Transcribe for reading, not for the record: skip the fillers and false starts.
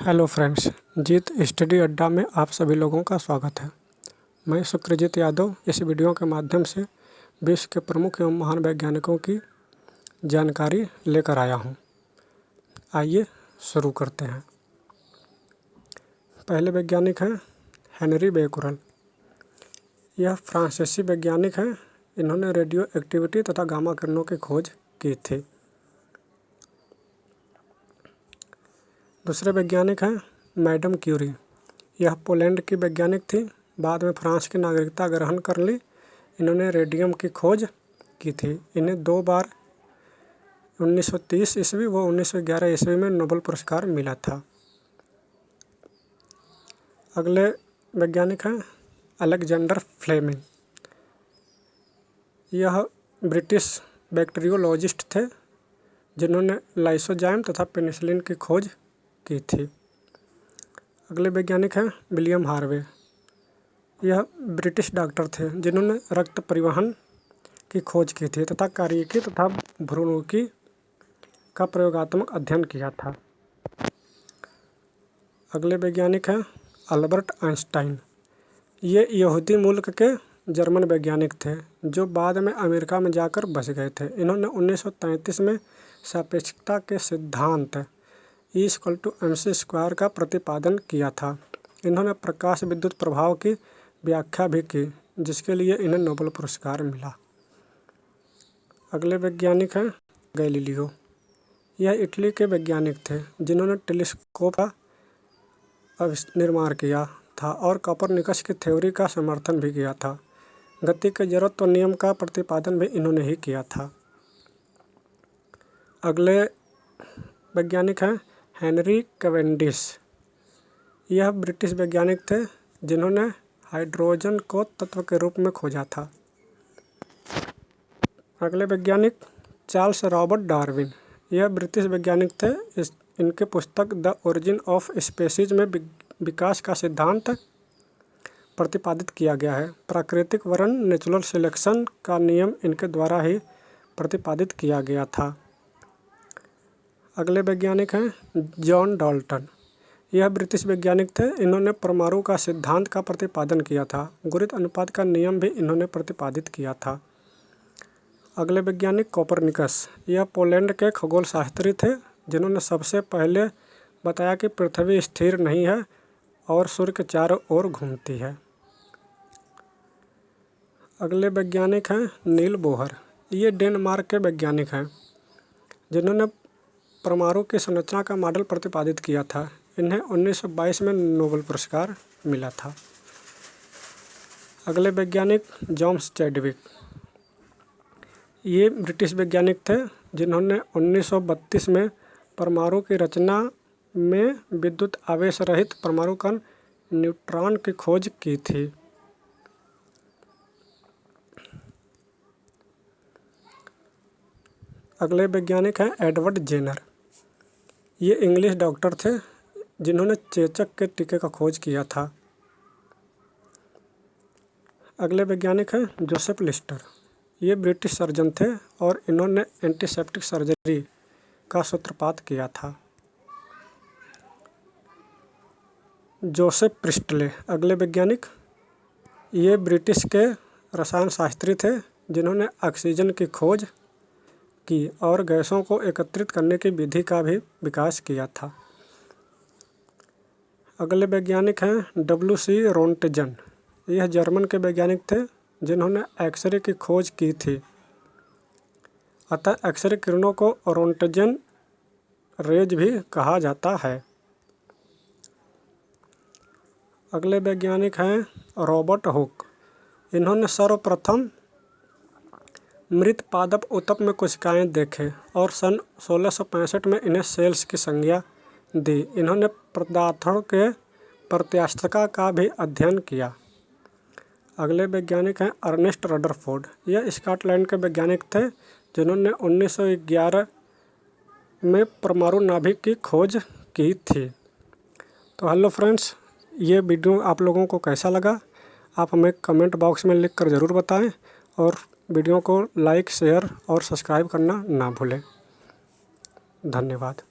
Hello friends, जीत study अड्डा में आप सभी लोगों का स्वागत है। मैं शुक्रजीत यादव इस वीडियो के माध्यम से विश्व के प्रमुख एवं महान वैज्ञानिकों की जानकारी लेकर आया हूं। आइए शुरू करते हैं। पहले वैज्ञानिक हैं हेनरी बेकुरल। यह फ्रांसीसी वैज्ञानिक हैं। इन्होंने रेडियो एक्टिविटी तथा गामा किरणों की खोज की थी। दूसरे वैज्ञानिक हैं मैडम क्यूरी। यह पोलैंड की वैज्ञानिक थी, बाद में फ्रांस की नागरिकता ग्रहण कर ली। इन्होंने रेडियम की खोज की थी। इन्हें 2 बार 1930 ईस्वी व 1911 ईस्वी में नोबेल पुरस्कार मिला था। अगले वैज्ञानिक हैं अलेक्जेंडर फ्लेमिंग। यह ब्रिटिश बैक्टीरियोलॉजिस्ट थे, जिन्होंने लाइसोजाइम तथा पेनिसिलिन की खोज की थी। अगले वैज्ञानिक हैं विलियम हार्वे। यह ब्रिटिश डॉक्टर थे, जिन्होंने रक्त परिवहन की खोज की थी तथा कार्यकी तथा भ्रूणिकी का प्रयोगात्मक अध्ययन किया था। अगले वैज्ञानिक हैं अल्बर्ट आइंस्टाइन। ये यहूदी मूल के जर्मन वैज्ञानिक थे, जो बाद में अमेरिका में जाकर बस गए थे। इन्होंने 1933 में सापेक्षता के सिद्धांत E=mc² का प्रतिपादन किया था। इन्होंने प्रकाश विद्युत प्रभाव की व्याख्या भी की, जिसके लिए इन्हें नोबेल पुरस्कार मिला। अगले वैज्ञानिक हैं गैलीलियो। यह इटली के वैज्ञानिक थे, जिन्होंने टेलीस्कोप का निर्माण किया था और कोपरनिकस की थ्योरी का समर्थन भी किया था। गति के जड़त्व नियम का प्रतिपादन भी इन्होंने ही किया था। अगले वैज्ञानिक हैं हेनरी कैवेंडिश। यह ब्रिटिश वैज्ञानिक थे, जिन्होंने हाइड्रोजन को तत्व के रूप में खोजा था। अगले वैज्ञानिक चार्ल्स रॉबर्ट डार्विन। यह ब्रिटिश वैज्ञानिक थे। इनके पुस्तक द ओरिजिन ऑफ स्पीशीज में विकास का सिद्धांत प्रतिपादित किया गया है। प्राकृतिक वर्ण नेचुरल सिलेक्शन का नियम इनके द्वारा ही प्रतिपादित किया गया था। अगले वैज्ञानिक हैं जॉन डाल्टन। यह ब्रिटिश वैज्ञानिक थे। इन्होंने परमाणु का सिद्धांत का प्रतिपादन किया था। गुरुत्व अनुपात का नियम भी इन्होंने प्रतिपादित किया था। अगले वैज्ञानिक कोपरनिकस। यह पोलैंड के खगोलशास्त्री थे, जिन्होंने सबसे पहले बताया कि पृथ्वी स्थिर नहीं है और सूर्य के चारों ओर घूमती है। अगले वैज्ञानिक हैं नील बोहर। ये डेनमार्क के वैज्ञानिक हैं, जिन्होंने परमाणु की संरचना का मॉडल प्रतिपादित किया था। इन्हें 1922 में नोबेल पुरस्कार मिला था। अगले वैज्ञानिक जेम्स चैडविक। ये ब्रिटिश वैज्ञानिक थे, जिन्होंने 1932 में परमाणु की रचना में विद्युत आवेश रहित परमाणु कण न्यूट्रॉन की खोज की थी। अगले वैज्ञानिक हैं एडवर्ड जेनर। ये इंग्लिश डॉक्टर थे, जिन्होंने चेचक के टीके का खोज किया था। अगले वैज्ञानिक हैं जोसेफ लिस्टर। ये ब्रिटिश सर्जन थे और इन्होंने एंटीसेप्टिक सर्जरी का सूत्रपात किया था। Joseph Presley. अगले वैज्ञानिक ये ब्रिटिश के रसायन शास्त्री थे, जिन्होंने ऑक्सीजन की खोज की और गैसों को एकत्रित करने की विधि का भी विकास किया था। अगले वैज्ञानिक हैं W.C. रोंटजन। यह जर्मन के वैज्ञानिक थे, जिन्होंने एक्सरे की खोज की थी। अतः एक्सरे किरणों को रोंटजन रेज भी कहा जाता है। अगले वैज्ञानिक हैं रॉबर्ट हुक। इन्होंने सर्वप्रथम मृत पादप ऊतक में कोशिकाएं देखे और सन 1665 में इन्हें सेल्स की संज्ञा दी। इन्होंने पदार्थों के प्रत्यास्थता का भी अध्ययन किया। अगले वैज्ञानिक हैं अर्नेस्ट रदरफोर्ड। यह स्कॉटलैंड के वैज्ञानिक थे, जिन्होंने 1911 में परमाणु नाभिक की खोज की थी। तो हेलो फ्रेंड्स, ये वीडियो आप लोगों को कैसा लगा, आप हमें कमेंट बॉक्स में लिख कर ज़रूर बताएं और वीडियो को लाइक, शेयर और सब्सक्राइब करना ना भूलें। धन्यवाद।